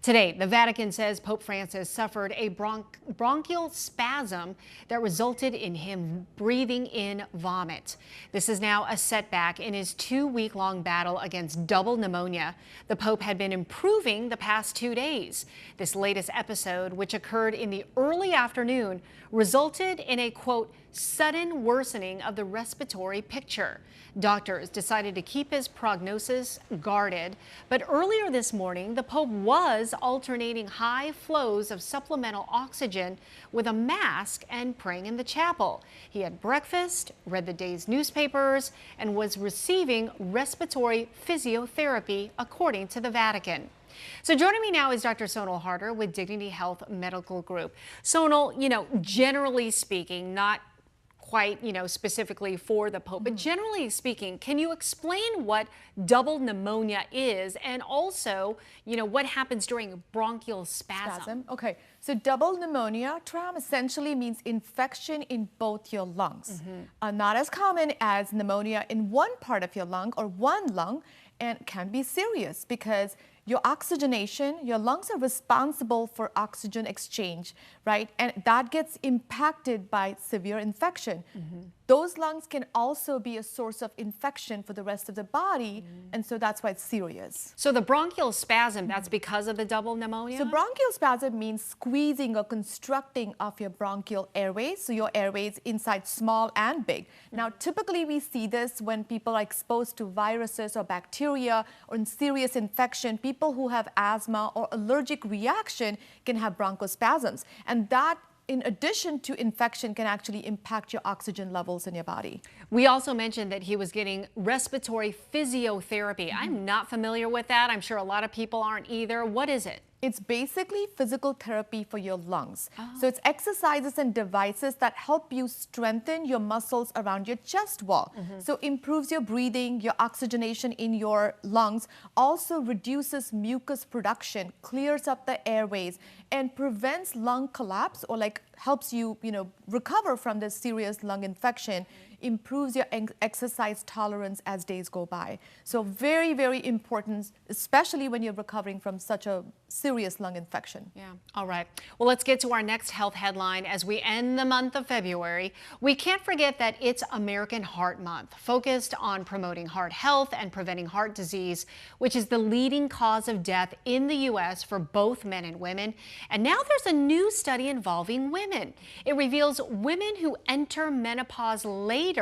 Today, the Vatican says Pope Francis suffered a bronchial spasm that resulted in him breathing in vomit. This is now a setback in his 2-week-long battle against double pneumonia. The Pope had been improving the past 2 days. This latest episode, which occurred in the early afternoon, resulted in a, quote, sudden worsening of the respiratory picture. Doctors decided to keep his prognosis guarded, but earlier this morning, the Pope was alternating high flows of supplemental oxygen with a mask and praying in the chapel. He had breakfast, read the day's newspapers, and was receiving respiratory physiotherapy, according to the Vatican. So joining me now is Dr. Sonal Haerter with Dignity Health Medical Group. Sonal, generally speaking, not quite, specifically for the Pope, but generally speaking, can you explain what double pneumonia is and also, what happens during bronchial spasm? Okay, so double pneumonia, Tram, essentially means infection in both your lungs. Not as common as pneumonia in one part of your lung or one lung, and can be serious because your oxygenation, your lungs are responsible for oxygen exchange, right? And that gets impacted by severe infection. Those lungs can also be a source of infection for the rest of the body, and so that's why it's serious. So the bronchial spasm, that's because of the double pneumonia? So bronchial spasm means squeezing or constricting of your bronchial airways, so your airways inside small and big. Now, typically we see this when people are exposed to viruses or bacteria or in serious infection. People who have asthma or allergic reaction can have bronchospasms, and that in addition to infection can actually impact your oxygen levels in your body. We also mentioned that he was getting respiratory physiotherapy. I'm not familiar with that. I'm sure a lot of people aren't either. What is it? It's basically physical therapy for your lungs. So it's exercises and devices that help you strengthen your muscles around your chest wall. So improves your breathing, your oxygenation in your lungs, also reduces mucus production, clears up the airways, and prevents lung collapse or helps you, recover from this serious lung infection. Improves your exercise tolerance as days go by. So very, very important, especially when you're recovering from such a serious lung infection. Yeah. All right. Well, let's get to our next health headline as we end the month of February. We can't forget that it's American Heart Month, focused on promoting heart health and preventing heart disease, which is the leading cause of death in the U.S. for both men and women. And now there's a new study involving women. It reveals women who enter menopause later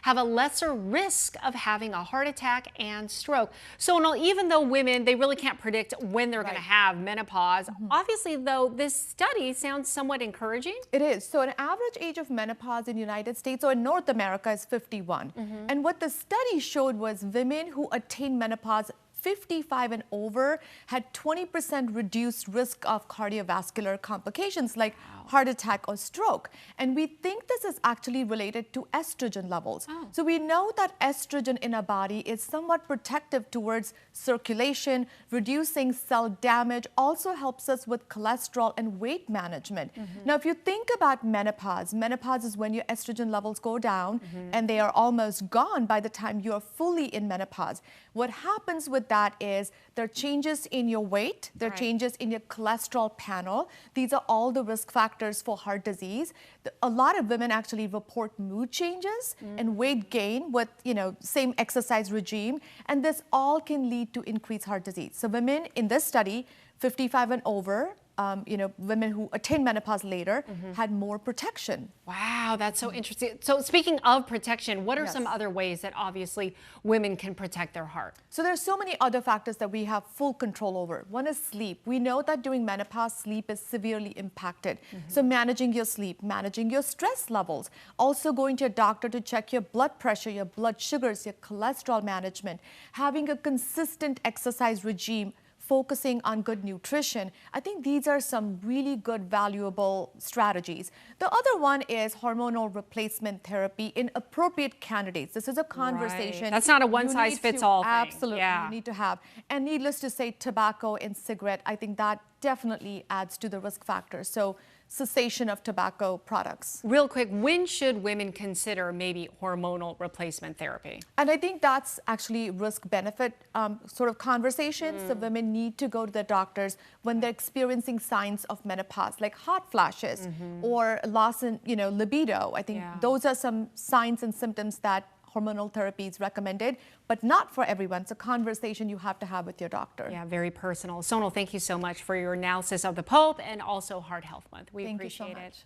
have a lesser risk of having a heart attack and stroke. So even though women, they really can't predict when they're going to have menopause, obviously, though, this study sounds somewhat encouraging. It is. So an average age of menopause in the United States or in North America is 51. And what the study showed was women who attain menopause 55 and over had 20% reduced risk of cardiovascular complications like heart attack or stroke. And we think this is actually related to estrogen levels. So we know that estrogen in our body is somewhat protective towards circulation, reducing cell damage, also helps us with cholesterol and weight management. Now, if you think about menopause, menopause is when your estrogen levels go down and they are almost gone by the time you are fully in menopause. What happens with that is there are changes in your weight, there are changes in your cholesterol panel. These are all the risk factors for heart disease. A lot of women actually report mood changes and weight gain with, same exercise regime, and this all can lead to increased heart disease. So women in this study, 55 and over, women who attain menopause later had more protection. Wow, that's so interesting. So speaking of protection, what are some other ways that obviously women can protect their heart? So there's so many other factors that we have full control over. One is sleep. We know that during menopause, sleep is severely impacted. So managing your sleep, managing your stress levels, also going to your doctor to check your blood pressure, your blood sugars, your cholesterol management, having a consistent exercise regime, focusing on good nutrition. I think these are some really good, valuable strategies. The other one is hormonal replacement therapy in appropriate candidates. This is a conversation. That's not a one-size-fits-all thing. Absolutely, you need to have. And needless to say, tobacco and cigarette, I think that definitely adds to the risk factor. So cessation of tobacco products. Real quick, when should women consider maybe hormonal replacement therapy? And I think that's actually risk-benefit sort of conversations. So women need to go to their doctors when they're experiencing signs of menopause, like hot flashes or loss in libido. I think those are some signs and symptoms that hormonal therapy is recommended, but not for everyone. It's a conversation you have to have with your doctor. Yeah, very personal. Sonal, thank you so much for your analysis of the Pope and also Heart Health Month. We appreciate it.